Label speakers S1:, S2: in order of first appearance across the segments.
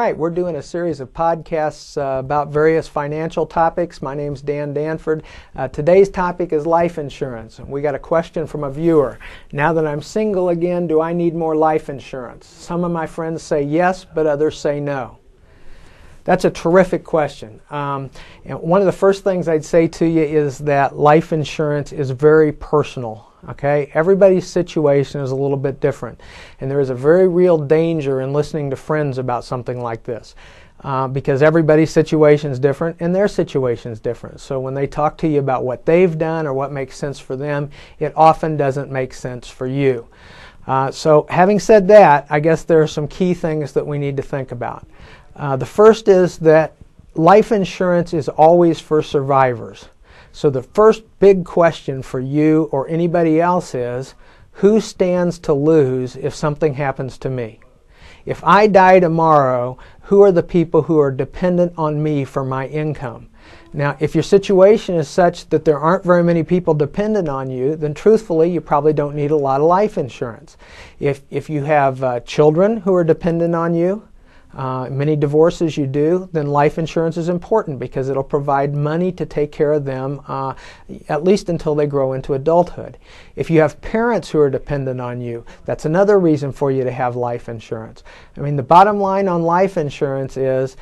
S1: right, we're doing a series of podcasts about various financial topics. My name's Dan Danford. Today's topic is life insurance. We got a question from a viewer. Now that I'm single again, do I need more life insurance? Some of my friends say yes, but others say no. That's a terrific question. And one of the first things I'd say to you is that life insurance is very personal. Okay, everybody's situation is a little bit different, and there is a very real danger in listening to friends about something like this because everybody's situation is different and their situation is different. So when they talk to you about what they've done or what makes sense for them, it often doesn't make sense for you. So having said that, I guess there are some key things that we need to think about. The first is that life insurance is always for survivors. So the first big question for you or anybody else is, who stands to lose if something happens to me? If I die tomorrow, who are the people who are dependent on me for my income? Now, if your situation is such that there aren't very many people dependent on you, then truthfully, you probably don't need a lot of life insurance. If you have children who are dependent on you, many divorces you do, then life insurance is important because it'll provide money to take care of them at least until they grow into adulthood. If you have parents who are dependent on you, that's another reason for you to have life insurance. I mean, the bottom line on life insurance is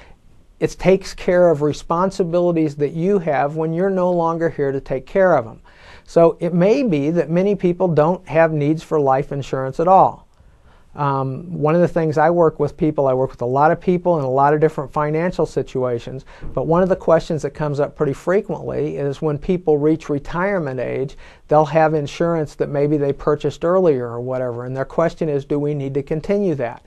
S1: it takes care of responsibilities that you have when you're no longer here to take care of them. So it may be that many people don't have needs for life insurance at all. One of the things I work with a lot of people in a lot of different financial situations, but one of the questions that comes up pretty frequently is when people reach retirement age, they'll have insurance that maybe they purchased earlier or whatever, and their question is, do we need to continue that?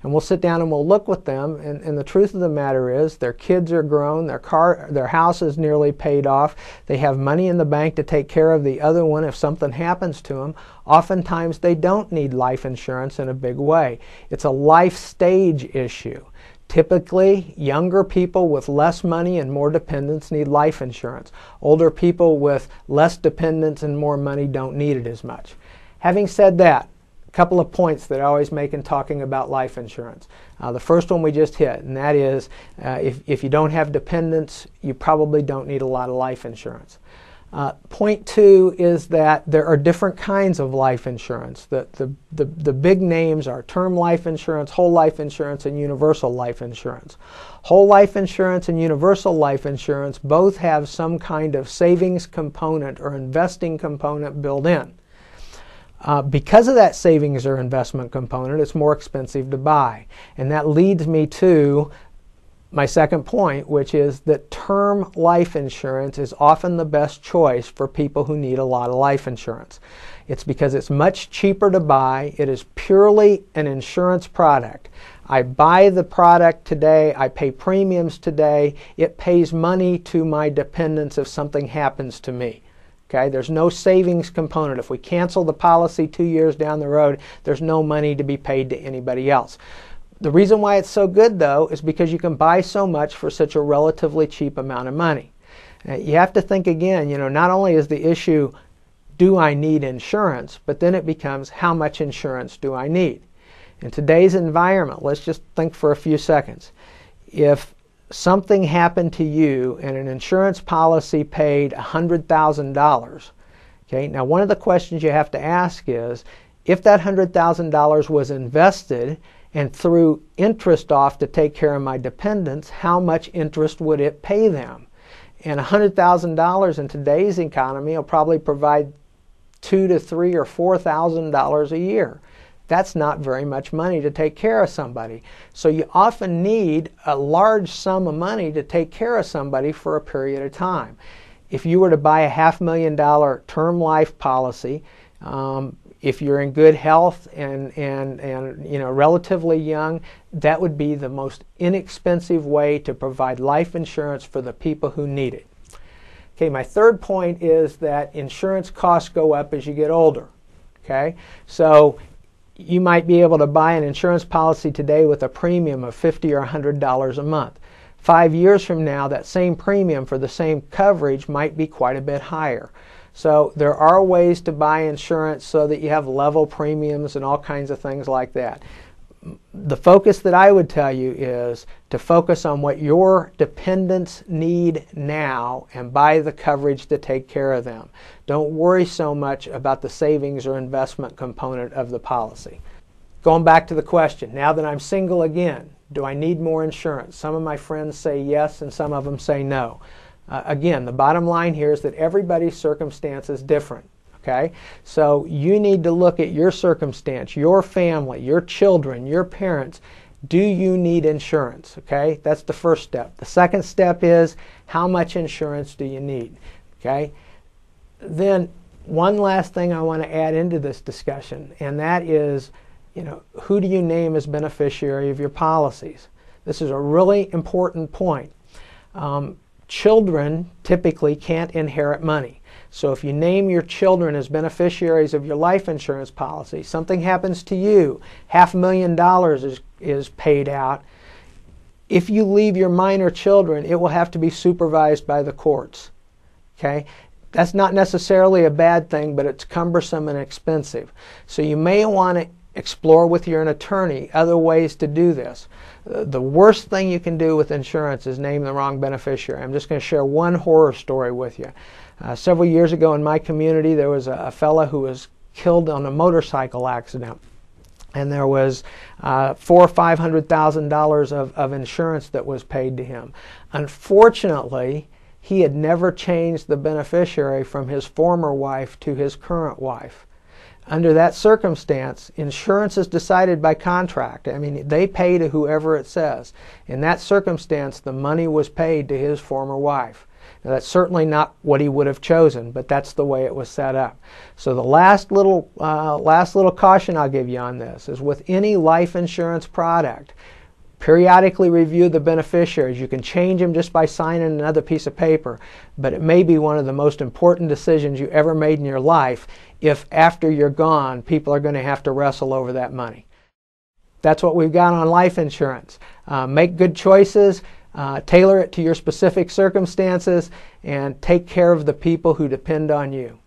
S1: And we'll sit down and we'll look with them, and the truth of the matter is their kids are grown, their house is nearly paid off, they have money in the bank to take care of the other one if something happens to them. Oftentimes they don't need life insurance in a big way. It's a life stage issue. Typically, younger people with less money and more dependents need life insurance. Older people with less dependents and more money don't need it as much. Having said that, a couple of points that I always make in talking about life insurance. The first one we just hit, and that is if you don't have dependents, you probably don't need a lot of life insurance. Point two is that there are different kinds of life insurance. The big names are term life insurance, whole life insurance, and universal life insurance. Whole life insurance and universal life insurance both have some kind of savings component or investing component built in. Because of that savings or investment component, it's more expensive to buy. And that leads me to my second point, which is that term life insurance is often the best choice for people who need a lot of life insurance. It's because it's much cheaper to buy. It is purely an insurance product. I buy the product today, I pay premiums today, it pays money to my dependents if something happens to me. Okay, there's no savings component. If we cancel the policy 2 years down the road, there's no money to be paid to anybody else. The reason why it's so good, though, is because you can buy so much for such a relatively cheap amount of money. You have to think again, not only is the issue, do I need insurance, but then it becomes, how much insurance do I need? In today's environment, let's just think for a few seconds. If something happened to you and an insurance policy paid $100,000, okay, now one of the questions you have to ask is, if that $100,000 was invested and threw interest off to take care of my dependents, how much interest would it pay them? And $100,000 in today's economy will probably provide $2,000 to $3,000 or $4,000 a year. That's not very much money to take care of somebody. So you often need a large sum of money to take care of somebody for a period of time. If you were to buy a $500,000 term life policy, if you're in good health and relatively young, that would be the most inexpensive way to provide life insurance for the people who need it. Okay, my third point is that insurance costs go up as you get older. Okay, so you might be able to buy an insurance policy today with a premium of $50 or $100 a month. 5 years from now, that same premium for the same coverage might be quite a bit higher. So there are ways to buy insurance so that you have level premiums and all kinds of things like that. the focus that I would tell you is to focus on what your dependents need now and buy the coverage to take care of them. Don't worry so much about the savings or investment component of the policy. Going back to the question, now that I'm single again, do I need more insurance? Some of my friends say yes and some of them say no. Again, the bottom line here is that everybody's circumstance is different. Okay? So you need to look at your circumstance, your family, your children, your parents. Do you need insurance? Okay? That's the first step. The second step is, how much insurance do you need? Okay? Then one last thing I want to add into this discussion, and that is, who do you name as beneficiary of your policies? This is a really important point. Children typically can't inherit money. So if you name your children as beneficiaries of your life insurance policy, something happens to you, $500,000 is paid out. If you leave your minor children, it will have to be supervised by the courts. Okay? That's not necessarily a bad thing, but it's cumbersome and expensive. So you may want to explore with your attorney other ways to do this. The worst thing you can do with insurance is name the wrong beneficiary. I'm just going to share one horror story with you. Several years ago in my community, there was a fellow who was killed on a motorcycle accident. And there was $400,000 or $500,000 of insurance that was paid to him. Unfortunately, he had never changed the beneficiary from his former wife to his current wife. Under that circumstance, insurance is decided by contract. I mean, they pay to whoever it says. In that circumstance, the money was paid to his former wife. Now, that's certainly not what he would have chosen, but that's the way it was set up. So the last little caution I'll give you on this is, with any life insurance product, periodically review the beneficiaries. You can change them just by signing another piece of paper, but it may be one of the most important decisions you ever made in your life if after you're gone, people are going to have to wrestle over that money. That's what we've got on life insurance. Make good choices, tailor it to your specific circumstances, and take care of the people who depend on you.